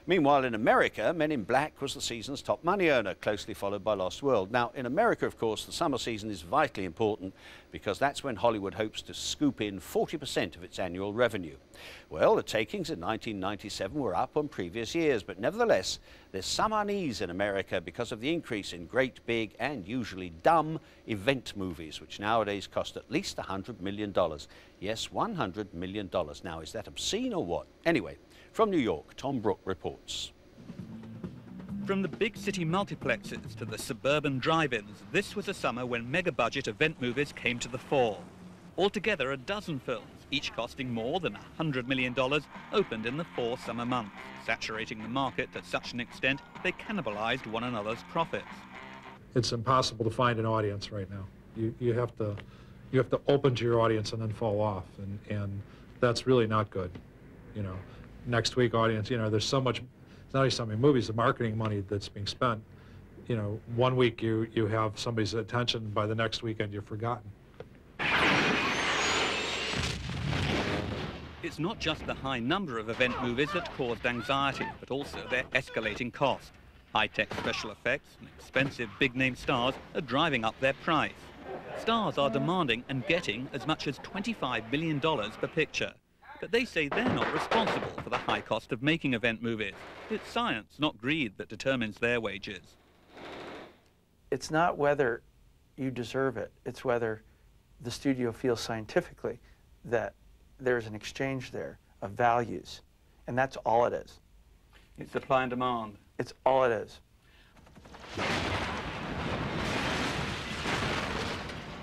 Meanwhile, in America, Men in Black was the season's top money earner, closely followed by Lost World. Now, in America, of course, the summer season is vitally important because that's when Hollywood hopes to scoop in 40% of its annual revenue. Well, the takings in 1997 were up on previous years, but nevertheless, there's some unease in America because of the increase in great, big, and usually dumb event movies, which nowadays cost at least $100 million. Yes, $100 million. Now, is that obscene or what? Anyway, from New York, Tom Brook reports. From the big city multiplexes to the suburban drive-ins, this was a summer when mega-budget event movies came to the fore. Altogether, a dozen films, each costing more than $100 million, opened in the 4 summer months, saturating the market to such an extent they cannibalized one another's profits. It's impossible to find an audience right now. You have to open to your audience and then fall off, and that's really not good. You know, next week audience, you know, there's so much, it's not only so many movies, the marketing money that's being spent. You know, one week you have somebody's attention, by the next weekend you're forgotten. It's not just the high number of event movies that caused anxiety, but also their escalating cost. High-tech special effects and expensive big-name stars are driving up their price. Stars are demanding and getting as much as $25 million per picture. But they say they're not responsible for the high cost of making event movies. It's science, not greed, that determines their wages. It's not whether you deserve it, it's whether the studio feels scientifically that there's an exchange there of values. And that's all it is. It's supply and demand. It's all it is.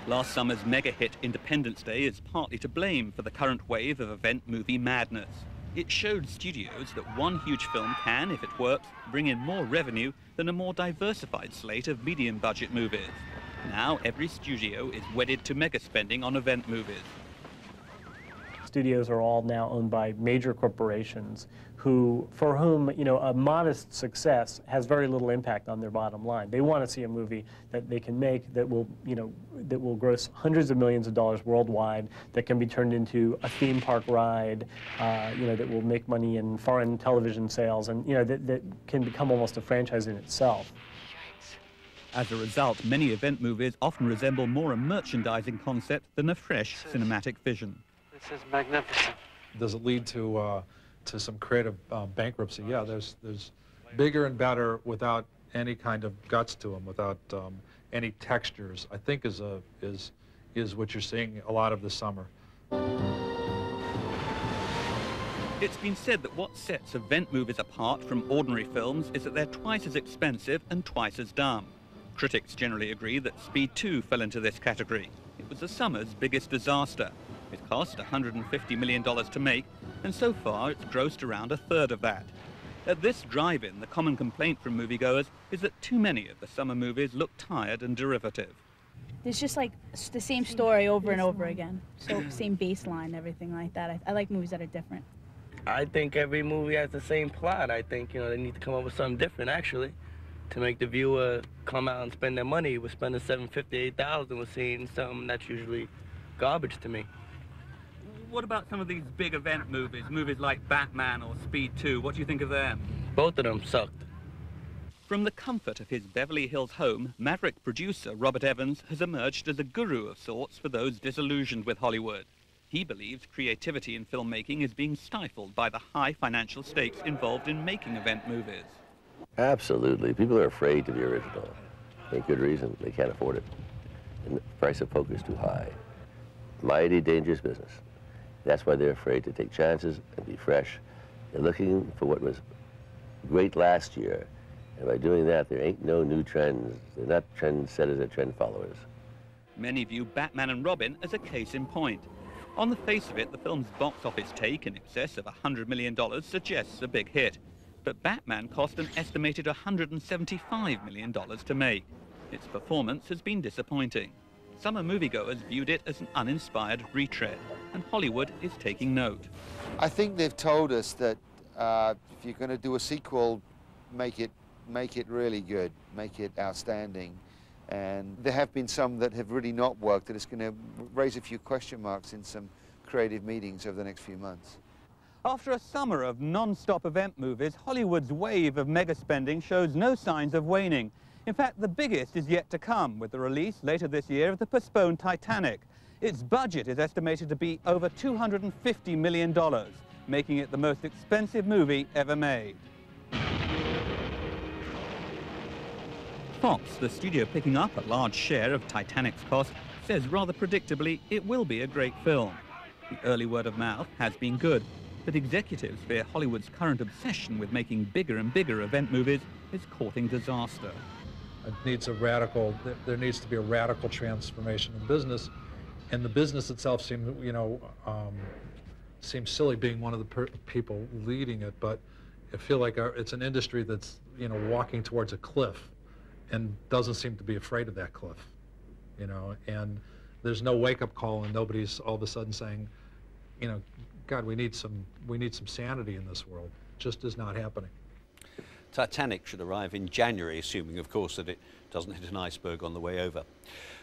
Last summer's mega-hit Independence Day is partly to blame for the current wave of event movie madness. It showed studios that one huge film can, if it works, bring in more revenue than a more diversified slate of medium-budget movies. Now every studio is wedded to mega-spending on event movies. Studios are all now owned by major corporations for whom, you know, a modest success has very little impact on their bottom line. They want to see a movie that they can make that will, you know, that will gross hundreds of millions of dollars worldwide, that can be turned into a theme park ride, you know, that will make money in foreign television sales, and, you know, that can become almost a franchise in itself. As a result, many event movies often resemble more a merchandising concept than a fresh cinematic vision. This is magnificent. Does it lead to some creative bankruptcy? Yeah, there's bigger and better without any kind of guts to them, without any textures, I think is what you're seeing a lot of this summer. It's been said that what sets event movies apart from ordinary films is that they're twice as expensive and twice as dumb. Critics generally agree that Speed 2 fell into this category. It was the summer's biggest disaster. It cost $150 million to make, and so far it's grossed around a third of that. At this drive-in, the common complaint from moviegoers is that too many of the summer movies look tired and derivative. It's just like the same story over and over again. So same baseline, everything like that. I like movies that are different. I think every movie has the same plot. I think, you know, they need to come up with something different, actually, to make the viewer come out and spend their money. We're spending $750, $8,000, we're seeing something that's usually garbage to me. What about some of these big event movies, movies like Batman or Speed 2? What do you think of them? Both of them sucked. From the comfort of his Beverly Hills home, Maverick producer Robert Evans has emerged as a guru of sorts for those disillusioned with Hollywood. He believes creativity in filmmaking is being stifled by the high financial stakes involved in making event movies. Absolutely. People are afraid to be original. For good reason. They can't afford it. And the price of poker is too high. Mighty dangerous business. That's why they're afraid to take chances and be fresh. They're looking for what was great last year. And by doing that, there ain't no new trends. They're not trendsetters, they're trend followers. Many view Batman and Robin as a case in point. On the face of it, the film's box office take in excess of $100 million suggests a big hit. But Batman cost an estimated $175 million to make. Its performance has been disappointing. Summer moviegoers viewed it as an uninspired retread, and Hollywood is taking note. I think they've told us that if you're going to do a sequel, make it really good, make it outstanding. And there have been some that have really not worked, that it's going to raise a few question marks in some creative meetings over the next few months. After a summer of non-stop event movies, Hollywood's wave of mega spending shows no signs of waning. In fact, the biggest is yet to come with the release later this year of the postponed Titanic. Its budget is estimated to be over $250 million, making it the most expensive movie ever made. Fox, the studio picking up a large share of Titanic's cost, says rather predictably it will be a great film. The early word of mouth has been good, but executives fear Hollywood's current obsession with making bigger and bigger event movies is courting disaster. It needs there needs to be a radical transformation in business, and the business itself seems, seems silly being one of the people leading it, but I feel like it's an industry that's, walking towards a cliff and doesn't seem to be afraid of that cliff, and there's no wake-up call, and nobody's all of a sudden saying, God, we need some sanity in this world. It just is not happening. Titanic should arrive in January, assuming, of course, that it doesn't hit an iceberg on the way over.